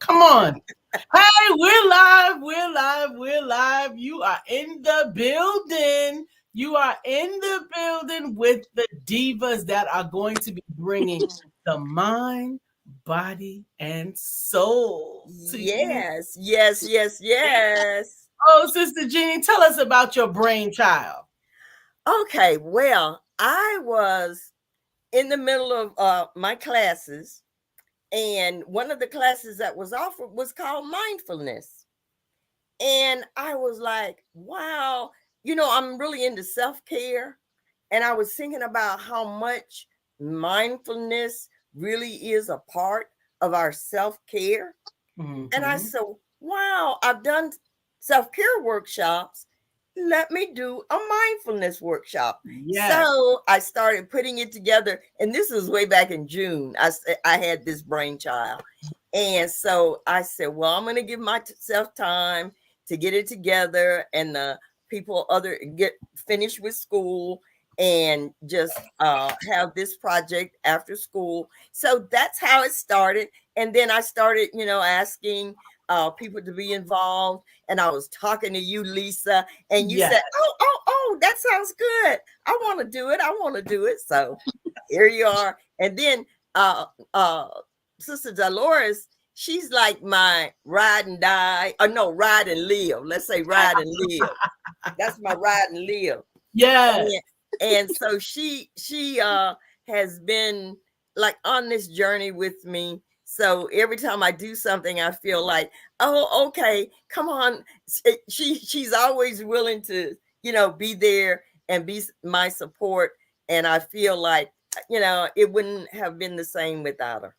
Come on. Hey, we're live. We're live. We're live. You are in the building. You are in the building with the divas that are going to be bringing the mind, body, and soul to you. Yes, yes, yes, yes. Oh, Sister Jeannie, tell us about your brainchild. Okay, well, I was in the middle of my classes, and one of the classes that was offered was called Mindfulness. And I was like, wow, I'm really into self care. And I was thinking about how much mindfulness really is a part of our self care. And I Mm-hmm. said, wow, I've done self care workshops. Let me do a mindfulness workshop. Yes. So I started putting it together. And this was way back in June. I had this brainchild. And so I said, well, I'm going to give myself time to get it together and the people other get finished with school and just have this project after school. So that's how it started. And then I started, asking people to be involved. And I was talking to you, Lisa, and you Yes. said, oh, that sounds good. I want to do it. I want to do it. So here you are. And then uh, uh, Sister DiLauris, she's like my ride and die, or no, ride and live. Let's say ride and live. That's my ride and live. Yes. And so she has been like on this journey with me. So every time I do something, I feel like, oh, okay, come on. She's always willing to, be there and be my support. And I feel like, it wouldn't have been the same without her.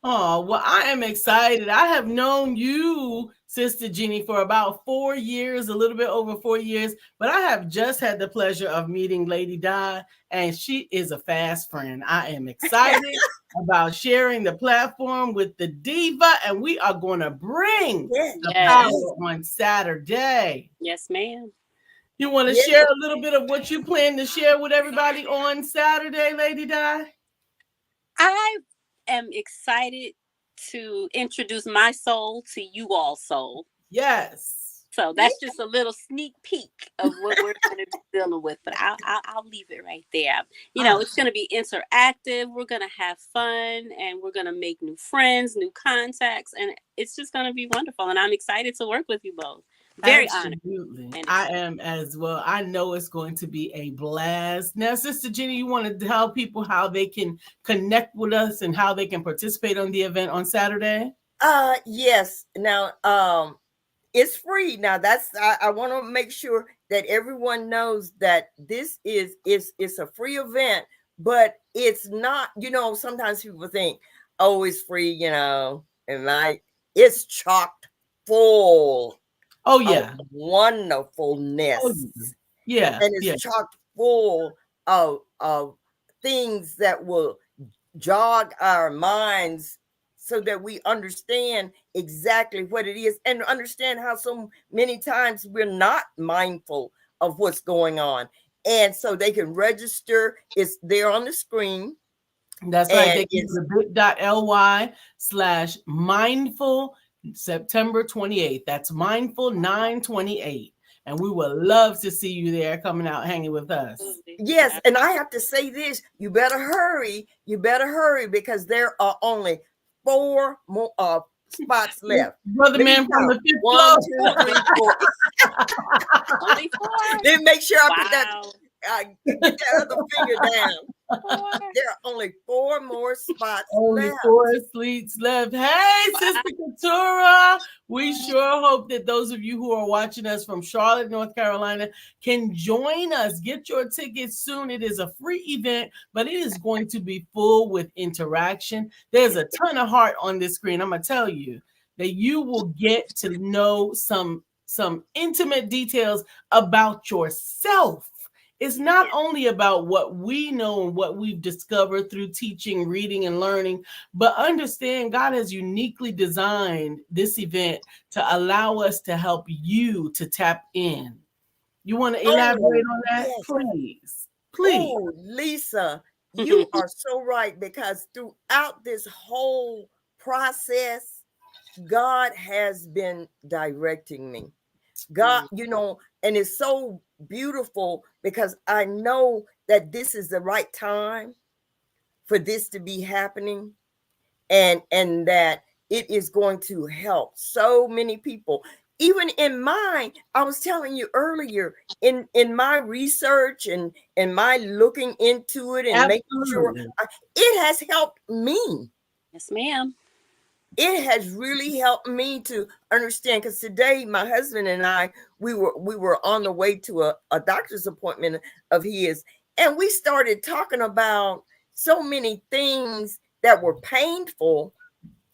Oh, well, I am excited. I have known you, Sister Jeannie, for about 4 years, a little bit over 4 years, but I have just had the pleasure of meeting Lady Di, and she is a fast friend. I am excited about sharing the platform with the diva, and we are going to bring Yeah. the power Yes. on Saturday. Yes, ma'am. You want to Yeah. share a little bit of what you plan to share with everybody on Saturday, Lady Di? I am excited to introduce my soul to you all soul. Yes. So that's just a little sneak peek of what we're going to be dealing with. But I'll leave it right there. It's going to be interactive. We're going to have fun, and we're going to make new friends, new contacts, and it's just going to be wonderful. And I'm excited to work with you both. Very honored. Absolutely. And I am as well. I know it's going to be a blast. Now, Sister Jenny, you want to tell people how they can connect with us and how they can participate on the event on Saturday? Yes. Now, it's free. Now I want to make sure that everyone knows that this is it's a free event, but it's not, sometimes people think, oh, it's free, and it's chocked full Oh, of yeah. Oh, wonderfulness. yeah. And Yeah. it's chocked full of things that will jog our minds so that we understand exactly what it is and understand how so many times we're not mindful of what's going on. And so they can register. It's there on the screen. That's right. And They can it's go to bit.ly/mindful September 28th. That's mindful 928. And we would love to see you there coming out hanging with us. yes, and I have to say this, you better hurry. You better hurry because there are only 4 more spots left. Brother Let me man from count. the fifth 1, floor. 2, 3, 4. only 4. Then make sure I put that Wow. get that other finger down. 4. There are only 4 more spots Only left. 4 sleeps left. Hey, Sister Katura. We sure hope that those of you who are watching us from Charlotte, North Carolina, can join us. Get your tickets soon. It is a free event, but it is going to be full with interaction. There's a ton of heart on this screen. I'm going to tell you that you will get to know some intimate details about yourself. It's not only about what we know and what we've discovered through teaching, reading, and learning, but understand God has uniquely designed this event to allow us to help you to tap in. You want to elaborate Oh, on that? yes. Please. Please. Oh, Lisa, you are so right because throughout this whole process, God has been directing me. God, and it's so beautiful because I know that this is the right time for this to be happening, and that it is going to help so many people. Even in mine, I was telling you earlier, in my research and my looking into it and making sure Absolutely. it has helped me. Yes, ma'am. It has really helped me to understand, because today my husband and I, we were on the way to a doctor's appointment of his, and we started talking about so many things that were painful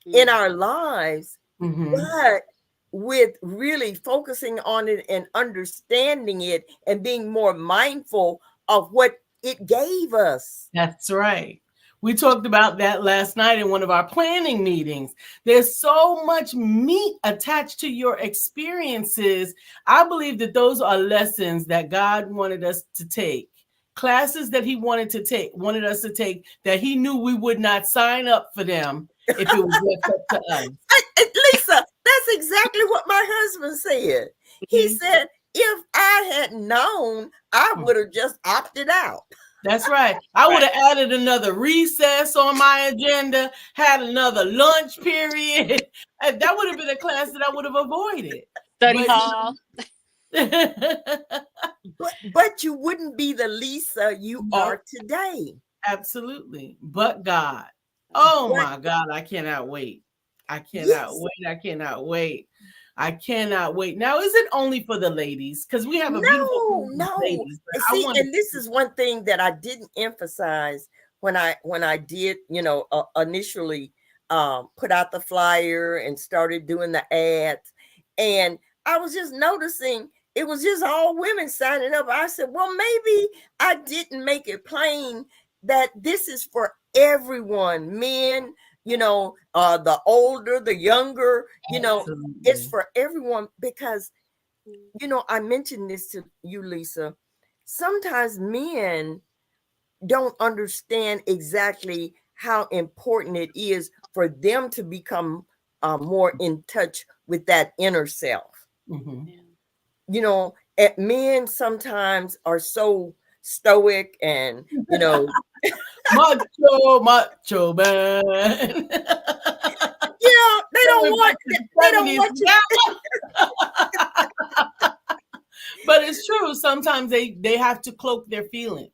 in our lives, but with really focusing on it and understanding it and being more mindful of what it gave us. That's right. We talked about that last night in one of our planning meetings. There's so much meat attached to your experiences. I believe that those are lessons that God wanted us to take, classes that he wanted us to take, that he knew we would not sign up for them if it was left up to us. Lisa, that's exactly what my husband said. He said, if I had known, I would have just opted out. That's right. I would have added another recess on my agenda, had another lunch period. That would have been a class that I would have avoided. Study hall. But you wouldn't be the Lisa you are today. Absolutely. But God. Oh my God, I cannot wait. I cannot wait. I cannot wait. I cannot wait. Now, is it only for the ladies? Because we have a beautiful ladies. See, and this is one thing that I didn't emphasize when I did, initially put out the flyer and started doing the ads. And I was just noticing it was just all women signing up. I said, well, maybe I didn't make it plain that this is for everyone, men, the older, the younger, it's for everyone, because, I mentioned this to you, Lisa. Sometimes men don't understand exactly how important it is for them to become more in touch with that inner self. Men sometimes are so stoic and, macho man. They don't want you. But it's true. Sometimes they have to cloak their feelings.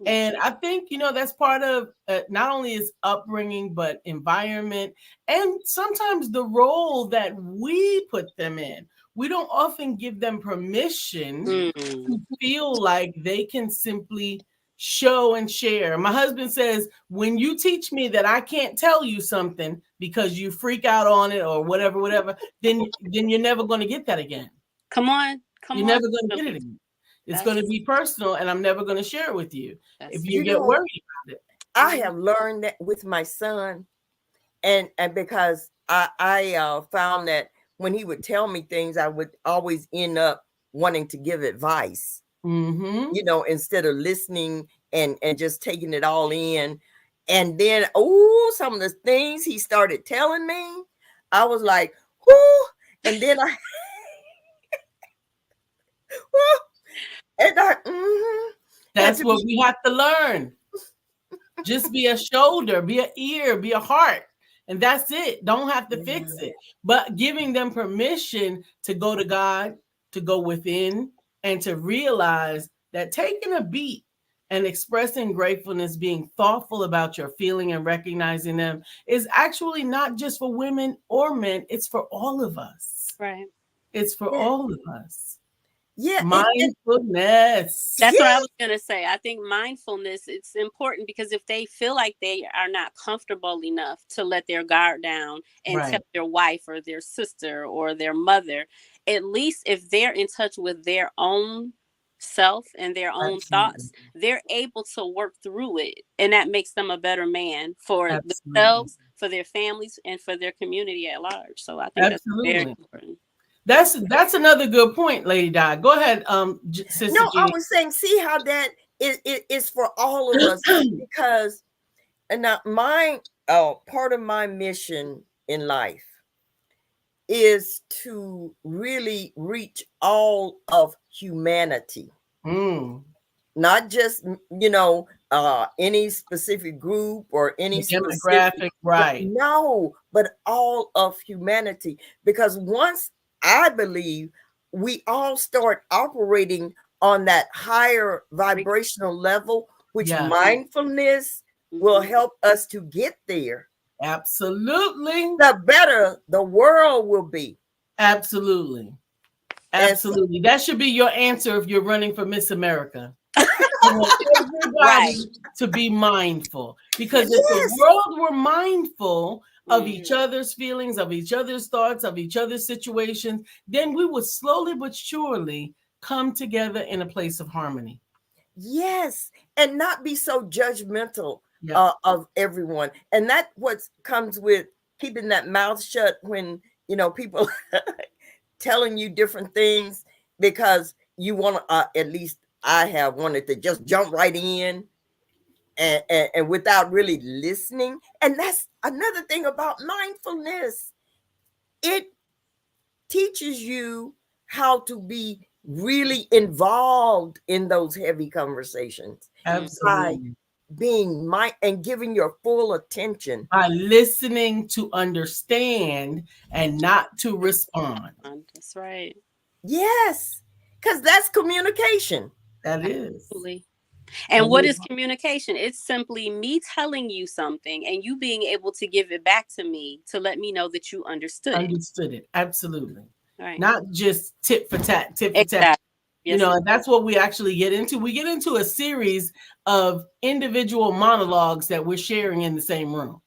And I think, that's part of not only is upbringing, but environment, and sometimes the role that we put them in. We don't often give them permission to feel like they can simply show and share. My husband says, when you teach me that I can't tell you something because you freak out on it or whatever, then you're never going to get that again. Come on. You're never going to get it again. It's going to be personal, and I'm never going to share it with you if you get worried about it. I have learned that with my son, and because I found that when he would tell me things, I would always end up wanting to give advice, instead of listening and just taking it all in. And then, some of the things he started telling me, I was like, whoo, and then I, that's what we have to learn. Just be a shoulder, be an ear, be a heart. And that's it. Don't have to fix it. But giving them permission to go to God, to go within, and to realize that taking a beat and expressing gratefulness, being thoughtful about your feeling and recognizing them is actually not just for women or men. It's for all of us. Right. It's for all of us. Yeah. Mindfulness. That's what I was going to say. I think mindfulness, it's important because if they feel like they are not comfortable enough to let their guard down and tell their wife or their sister or their mother, at least if they're in touch with their own self and their own thoughts, they're able to work through it. And that makes them a better man for themselves, for their families, and for their community at large. So I think that's very important. That's another good point, Lady Di. Go ahead, Sister No, Jeanne. I was saying, see how that is for all of us, because now part of my mission in life is to really reach all of humanity. Not just, any specific group or any specific demographic, right? no, but all of humanity. Because once, I believe, we all start operating on that higher vibrational level, which Yeah. mindfulness will help us to get there, Absolutely. the better the world will be. Absolutely. Absolutely. That should be your answer if you're running for Miss America. I want everybody to be mindful, because if the world were mindful of each other's feelings, of each other's thoughts, of each other's situations, then we would slowly but surely come together in a place of harmony. Yes, and not be so judgmental of everyone. And that what comes with keeping that mouth shut when, people telling you different things, because you want to, at least I have wanted to just jump right in and without really listening. And that's another thing about mindfulness. It teaches you how to be really involved in those heavy conversations. Absolutely. By being and giving your full attention. By listening to understand and not to respond. That's right. Yes, because that's communication. That is. Absolutely. And what is communication? It's simply me telling you something and you being able to give it back to me to let me know that you understood it. Absolutely. Right. Not just tit for tat, tit for tat. Yes, and that's what we actually get into. We get into a series of individual monologues that we're sharing in the same room.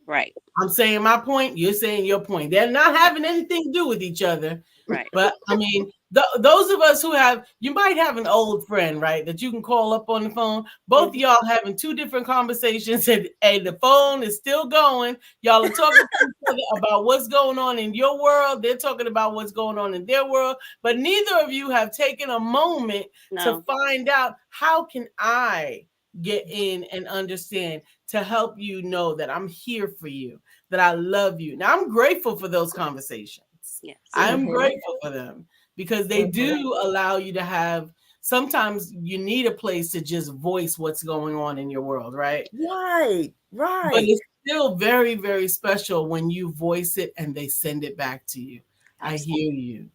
Right. I'm saying my point, you're saying your point. They're not having anything to do with each other. Right. But I mean, those of us who you might have an old friend, right, that you can call up on the phone. Both of y'all having two different conversations, and the phone is still going. Y'all are talking to each other about what's going on in your world. They're talking about what's going on in their world. But neither of you have taken a moment to find out, how can I get in and understand, to help you know that I'm here for you, that I love you. Now, I'm grateful for those conversations. Yes. I'm grateful for them, because they do allow you to have, sometimes you need a place to just voice what's going on in your world, right? Right. But it's still very, very special when you voice it and they send it back to you. Absolutely. I hear you.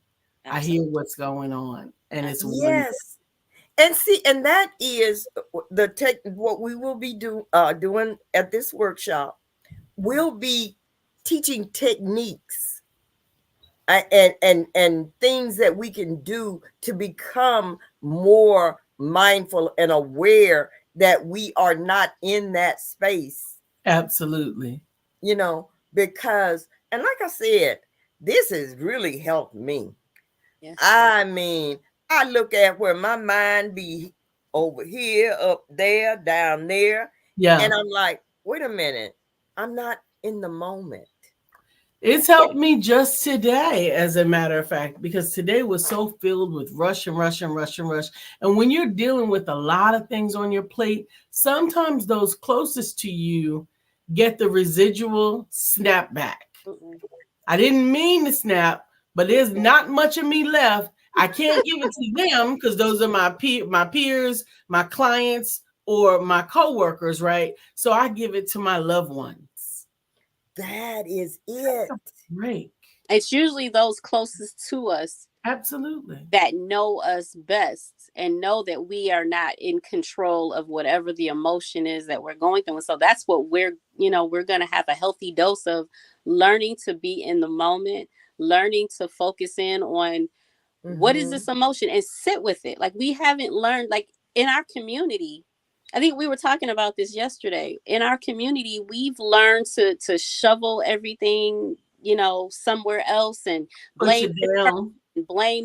Absolutely. I hear what's going on. And it's wonderful. And see, and that is what we will be doing at this workshop. We'll be teaching techniques and things that we can do to become more mindful and aware that we are not in that space. Absolutely. Because, and like I said, this has really helped me. Yes. I mean, I look at where my mind be over here, up there, down there. Yeah. And I'm like, wait a minute. I'm not in the moment. It's helped me just today, as a matter of fact, because today was so filled with rush and rush and rush and rush. And when you're dealing with a lot of things on your plate, sometimes those closest to you get the residual snap back. I didn't mean to snap, but there's not much of me left. I can't give it to them because those are my peers, my clients, or my coworkers, right? So I give it to my loved ones. That is it. Right. It's usually those closest to us. Absolutely. That know us best and know that we are not in control of whatever the emotion is that we're going through. And so that's what we're going to have a healthy dose of, learning to be in the moment, learning to focus in on what is this emotion and sit with it. Like, we haven't learned, like in our community, I think we were talking about this yesterday. In our community, we've learned to shovel everything, somewhere else and blame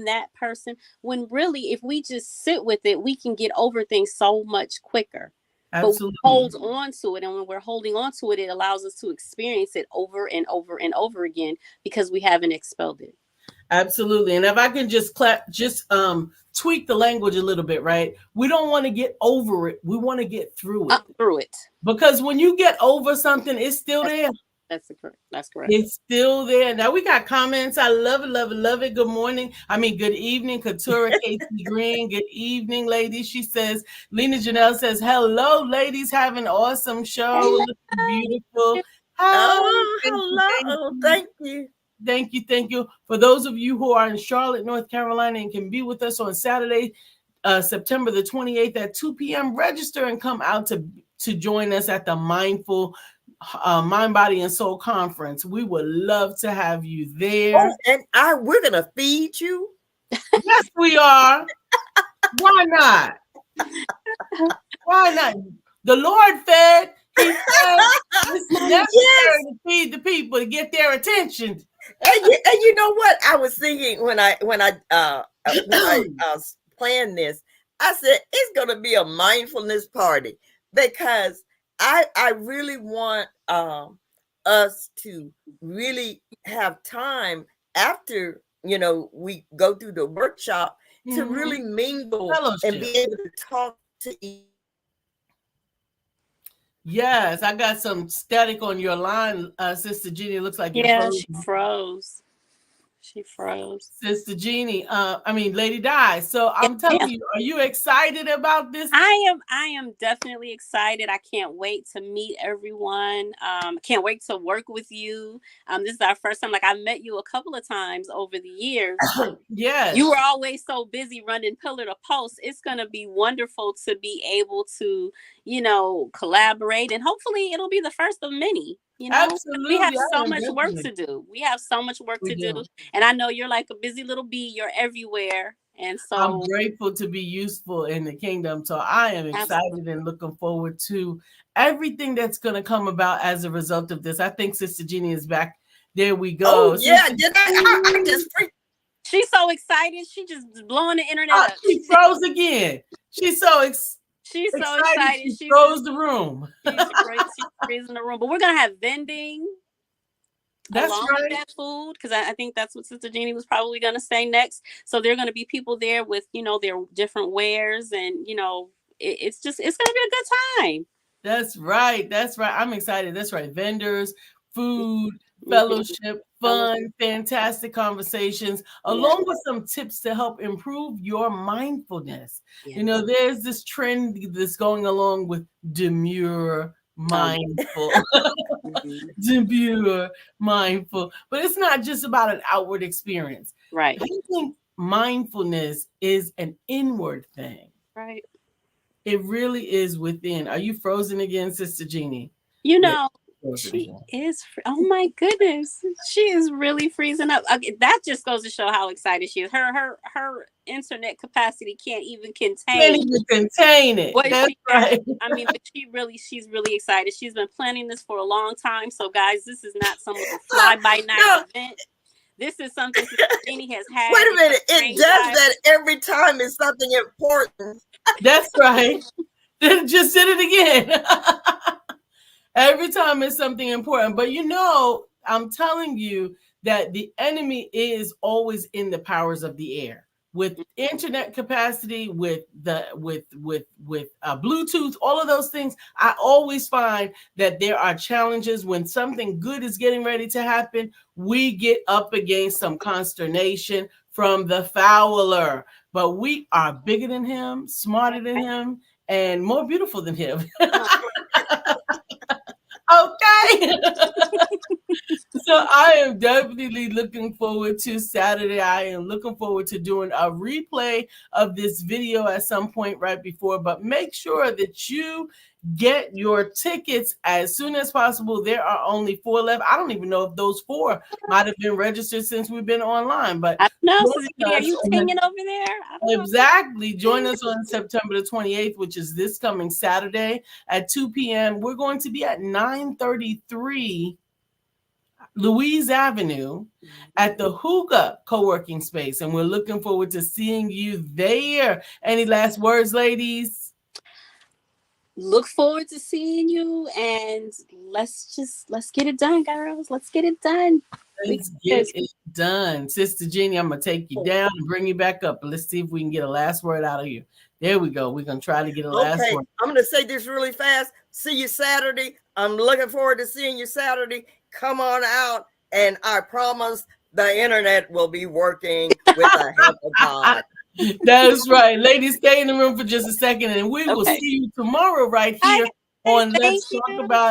that person. When really, if we just sit with it, we can get over things so much quicker. Absolutely. But we hold on to it. And when we're holding on to it, it allows us to experience it over and over and over again because we haven't expelled it. Absolutely. And if I can just tweak the language a little bit, right? We don't want to get over it. We want to get through it. Through it. Because when you get over something, it's still there. That's correct. That's correct. It's still there. Now we got comments. I love it, love it, love it. Good morning. Good evening, Katura Casey Green. Good evening, ladies. She says, Lena Janelle says, hello, ladies. Have an awesome show. Hello. Looking beautiful. Oh, Thank you, hello. Thank you. Thank you. Thank you. For those of you who are in Charlotte, North Carolina, and can be with us on Saturday, September the 28th at 2 p.m., register and come out to join us at the Mindful Mind, Body, and Soul Conference. We would love to have you there. Oh, and we're going to feed you. Yes, we are. Why not? Why not? The Lord fed. He said it's necessary to feed the people to get their attention. And you know what? I was thinking when I planned this, I said it's going to be a mindfulness party because I really want us to really have time after, we go through the workshop to really mingle and be able to talk to each. Yes, I got some static on your line, Sister Jeannie. Looks like she froze. She froze. Sister Jeannie, Lady Di. So I'm telling you, are you excited about this? I am definitely excited. I can't wait to meet everyone. Can't wait to work with you. This is our first time. Like, I've met you a couple of times over the years. Yes. You were always so busy running pillar to post. It's going to be wonderful to be able to, collaborate, and hopefully it'll be the first of many. Absolutely. We have so much work to do. We have so much work to do. And I know you're like a busy little bee. You're everywhere. And so I'm grateful to be useful in the kingdom. So I am excited and looking forward to everything that's going to come about as a result of this. I think Sister Jeannie is back. There we go. Oh, yeah. I just freaked. She's so excited. She just blowing the internet up. She froze again. She's so excited. She froze the room. She's freezing the room. But we're going to have vending. That's along right. with that food, because I think that's what Sister Jeannie was probably going to say next. So there are going to be people there with, their different wares, and, it's going to be a good time. That's right. I'm excited. That's right. Vendors, food, fellowship, fun, fantastic conversations, along with some tips to help improve your mindfulness. There's this trend that's going along with demure mindful. Demure mindful. But it's not just about an outward experience. Right. I think mindfulness is an inward thing. Right. It really is within. Are you frozen again, Sister Jeannie? She is. Oh my goodness, she is really freezing up. That just goes to show how excited she is. Her internet capacity can't even contain it. That's right. But she's really excited. She's been planning this for a long time. So guys, this is not some fly by night event. This is something Jeannie has had. Wait a minute. It does that every time it's something important. That's right. Just did it again. Every time it's something important. But I'm telling you that the enemy is always in the powers of the air. With internet capacity, with Bluetooth, all of those things, I always find that there are challenges when something good is getting ready to happen. We get up against some consternation from the fowler, but we are bigger than him, smarter than him, and more beautiful than him. Okay. So I am definitely looking forward to Saturday. I am looking forward to doing a replay of this video at some point right before, but make sure that you get your tickets as soon as possible. There are only 4 left. I don't even know if those 4 might have been registered since we've been online, but I know. Are you singing over there? Exactly. Join us on September the 28th, which is this coming Saturday at 2 p.m. We're going to be at 933 Louise Avenue at the Hooga co-working space, and we're looking forward to seeing you there. Any last words, ladies? Look forward to seeing you, and let's get it done, girls. Let's get it done. Let's get it done. Sister Jeannie, I'm going to take you down and bring you back up. Let's see if we can get a last word out of you. There we go. We're going to try to get a last word. I'm going to say this really fast. See you Saturday. I'm looking forward to seeing you Saturday. come on out, and I promise the internet will be working with the help of God. That's right. Ladies, stay in the room for just a second, and we will Okay. see you tomorrow right here on Thank Let's Talk you. About